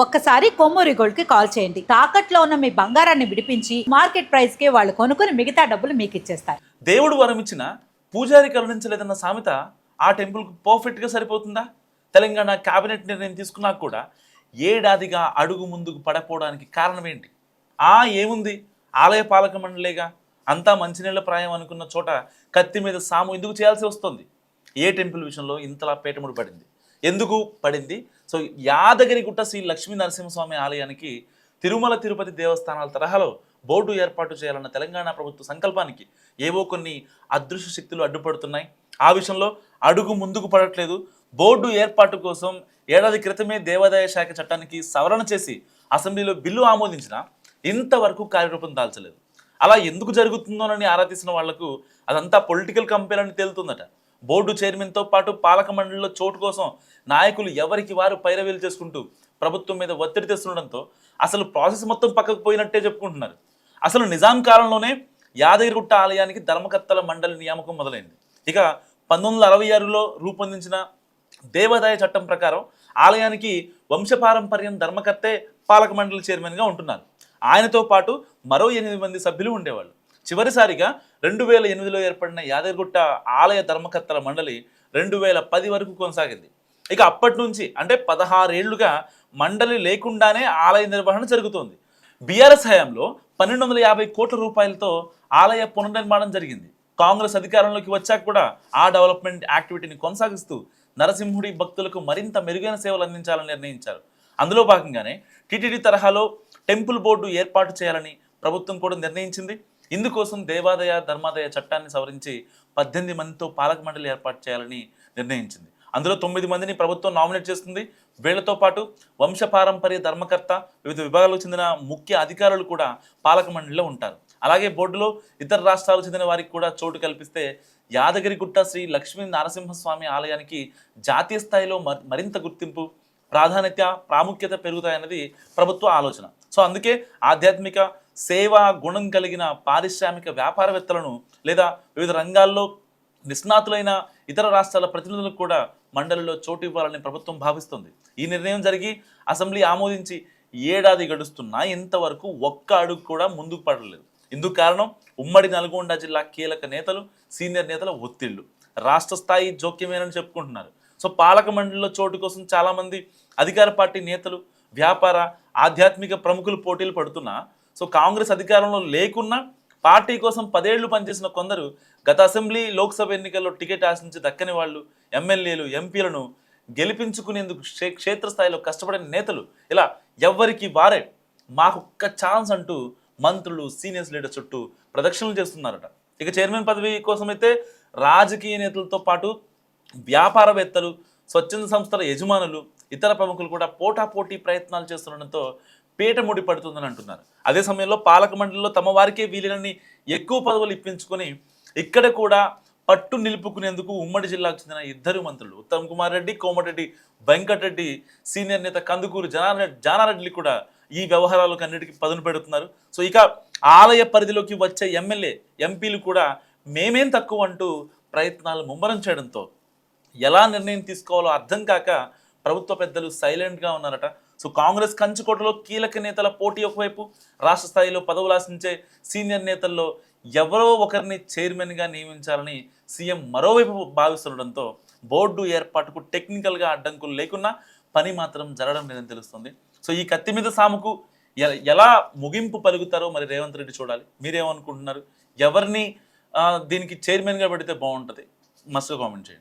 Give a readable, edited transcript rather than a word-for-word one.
ఒక్కసారి కొమ్మూరి గోల్డ్ కి కాల్ చేయండి. తాకట్లో ఉన్న మీ బంగారాన్ని విడిపించి మార్కెట్ ప్రైస్ కి వాళ్ళు కొనుక్కుని మిగతా డబ్బులు మీకు ఇచ్చేస్తారు. దేవుడు వరం ఇచ్చిన పూజారి కరుణించలేదన్న సామెత ఆ టెంపుల్కు పర్ఫెక్ట్గా సరిపోతుందా? తెలంగాణ కేబినెట్ నిర్ణయం తీసుకున్నా కూడా ఏడాదిగా అడుగు ముందుకు పడపోవడానికి కారణం ఏంటి? ఏముంది, ఆలయ పాలక మండలేగా, అంతా మంచినీళ్ళ ప్రాయం అనుకున్న చోట కత్తి మీద సాము ఎందుకు చేయాల్సి వస్తుంది? ఏ టెంపుల్ విషయంలో ఇంతలా పేటముడి పడింది? ఎందుకు పడింది? సో యాదగిరిగుట్ట శ్రీ లక్ష్మీ నరసింహస్వామి ఆలయానికి తిరుమల తిరుపతి దేవస్థానాల తరహాలో బోర్డు ఏర్పాటు చేయాలన్న తెలంగాణ ప్రభుత్వ సంకల్పానికి ఏవో కొన్ని అదృశ్య శక్తులు అడ్డుపడుతున్నాయి. ఆ విషయంలో అడుగు ముందుకు పడట్లేదు. బోర్డు ఏర్పాటు కోసం ఏడాది క్రితమే దేవాదాయ శాఖ చట్టానికి సవరణ చేసి అసెంబ్లీలో బిల్లు ఆమోదించినా ఇంతవరకు కార్యరూపం దాల్చలేదు. అలా ఎందుకు జరుగుతుందోనని ఆరా తీసిన వాళ్లకు అదంతా పొలిటికల్ కంపేర్ అని తేలుతుందట. బోర్డు చైర్మన్తో పాటు పాలక మండలిలో చోటు కోసం నాయకులు ఎవరికి వారు పైరవీలు చేసుకుంటూ ప్రభుత్వం మీద ఒత్తిడి తెస్తుండడంతో అసలు ప్రాసెస్ మొత్తం పక్కకు పోయినట్టే చెప్పుకుంటున్నారు. అసలు నిజాం కాలంలోనే యాదగిరిగుట్ట ఆలయానికి ధర్మకర్తల మండలి నియామకం మొదలైంది. ఇక 1966లో రూపొందించిన దేవాదాయ చట్టం ప్రకారం ఆలయానికి వంశపారంపర్యం ధర్మకర్తే పాలక మండలి చైర్మన్గా ఉంటున్నారు. ఆయనతో పాటు మరో 8 మంది సభ్యులు ఉండేవాళ్ళు. చివరిసారిగా 2008లో ఏర్పడిన యాదగిరిగుట్ట ఆలయ ధర్మకర్తల మండలి 2010 వరకు కొనసాగింది. ఇక అప్పటి నుంచి అంటే 16 ఏళ్లుగా మండలి లేకుండానే ఆలయ నిర్వహణ జరుగుతోంది. బీఆర్ఎస్ హయాంలో 1250 కోట్ల రూపాయలతో ఆలయ పునర్నిర్మాణం జరిగింది. కాంగ్రెస్ అధికారంలోకి వచ్చాక కూడా ఆ డెవలప్మెంట్ యాక్టివిటీని కొనసాగిస్తూ నరసింహుడి భక్తులకు మరింత మెరుగైన సేవలు అందించాలని నిర్ణయించారు. అందులో భాగంగానే టీటీడీ తరహాలో టెంపుల్ బోర్డు ఏర్పాటు చేయాలని ప్రభుత్వం కూడా నిర్ణయించింది. ఇందుకోసం దేవాదాయ ధర్మాదాయ చట్టాన్ని సవరించి 18 మందితో పాలక మండలి ఏర్పాటు చేయాలని నిర్ణయించింది. అందులో 9 మందిని ప్రభుత్వం నామినేట్ చేస్తుంది. వీళ్లతో పాటు వంశపారంపర్య ధర్మకర్త, వివిధ విభాగాలకు చెందిన ముఖ్య అధికారులు కూడా పాలక మండలిలో ఉంటారు. అలాగే బోర్డులో ఇతర రాష్ట్రాలకు చెందిన వారికి కూడా చోటు కల్పిస్తే యాదగిరిగుట్ట శ్రీ లక్ష్మీ నరసింహస్వామి ఆలయానికి జాతీయ స్థాయిలో మరింత గుర్తింపు, ప్రాముఖ్యత పెరుగుతాయన్నది ప్రభుత్వ ఆలోచన. సో అందుకే ఆధ్యాత్మిక సేవా గుణం కలిగిన పారిశ్రామిక వ్యాపారవేత్తలను లేదా వివిధ రంగాల్లో నిష్ణాతులైన ఇతర రాష్ట్రాల ప్రతినిధులకు కూడా మండలిలో చోటు ఇవ్వాలని ప్రభుత్వం భావిస్తుంది. ఈ నిర్ణయం జరిగి అసెంబ్లీ ఆమోదించి ఏడాది గడుస్తున్నా ఇంతవరకు ఒక్క అడుగు కూడా ముందుకు పడలేదు. ఇందుకు కారణం ఉమ్మడి నల్గొండ జిల్లా కీలక నేతలు, సీనియర్ నేతల ఒత్తిళ్లు, రాష్ట్ర స్థాయి జోక్యమేనని చెప్పుకుంటున్నారు. సో పాలక మండలిలో చోటు కోసం చాలామంది అధికార పార్టీ నేతలు, వ్యాపార, ఆధ్యాత్మిక ప్రముఖులు పోటీలు పడుతున్నా, సో కాంగ్రెస్ అధికారంలో లేకున్నా పార్టీ కోసం 10 ఏళ్లు పనిచేసిన కొందరు గత అసెంబ్లీ, లోక్సభ ఎన్నికల్లో టికెట్ ఆశించి దక్కని వాళ్ళు, ఎమ్మెల్యేలు, ఎంపీలను గెలిపించుకునేందుకు క్షేత్రస్థాయిలో కష్టపడిన నేతలు, ఇలా ఎవ్వరికి వారే మాకొక్క ఛాన్స్ అంటూ మంత్రులు, సీనియర్స్ లీడర్ చుట్టూ ప్రదక్షిణలు చేస్తున్నారట. ఇక చైర్మన్ పదవి కోసమైతే రాజకీయ నేతలతో పాటు వ్యాపారవేత్తలు, స్వచ్ఛంద సంస్థల యజమానులు, ఇతర ప్రముఖులు కూడా పోటాపోటీ ప్రయత్నాలు చేస్తుండడంతో పీట ముడి పడుతుందని అంటున్నారు. అదే సమయంలో పాలక మండలిలో తమ వారికే వీలైనన్ని ఎక్కువ పదవులు ఇప్పించుకొని ఇక్కడ కూడా పట్టు నిలుపుకునేందుకు ఉమ్మడి జిల్లాకు చెందిన 2 మంత్రులు ఉత్తమ్ కుమార్ రెడ్డి, కోమటిరెడ్డి వెంకటరెడ్డి, సీనియర్ నేత కందుకూరు జానారెడ్డి కూడా ఈ వ్యవహారాలకు అన్నిటికీ పదును పెడుతున్నారు. సో ఇక ఆలయ పరిధిలోకి వచ్చే ఎమ్మెల్యే, ఎంపీలు కూడా మేమేం తక్కువ అంటూ ప్రయత్నాలు ముమ్మరం చేయడంతో ఎలా నిర్ణయం తీసుకోవాలో అర్థం కాక ప్రభుత్వ పెద్దలు సైలెంట్గా ఉన్నారట. సో కాంగ్రెస్ కంచుకోటలో కీలక నేతల పోటీ ఒకవైపు, రాష్ట్ర స్థాయిలో పదవులు ఆశించే సీనియర్ నేతల్లో ఎవరో ఒకరిని చైర్మన్గా నియమించాలని సీఎం మరోవైపు భావిస్తుండడంతో బోర్డు ఏర్పాటుకు టెక్నికల్గా అడ్డంకులు లేకున్నా పని మాత్రం జరగడం లేదని తెలుస్తుంది. సో ఈ కత్తి మీద సాముకు ఎలా ముగింపు పలుకుతారో మరి రేవంత్ రెడ్డి చూడాలి. మీరేమనుకుంటున్నారు? ఎవరిని దీనికి చైర్మన్గా పెడితే బాగుంటుంది? మస్తు కామెంట్ చేయండి.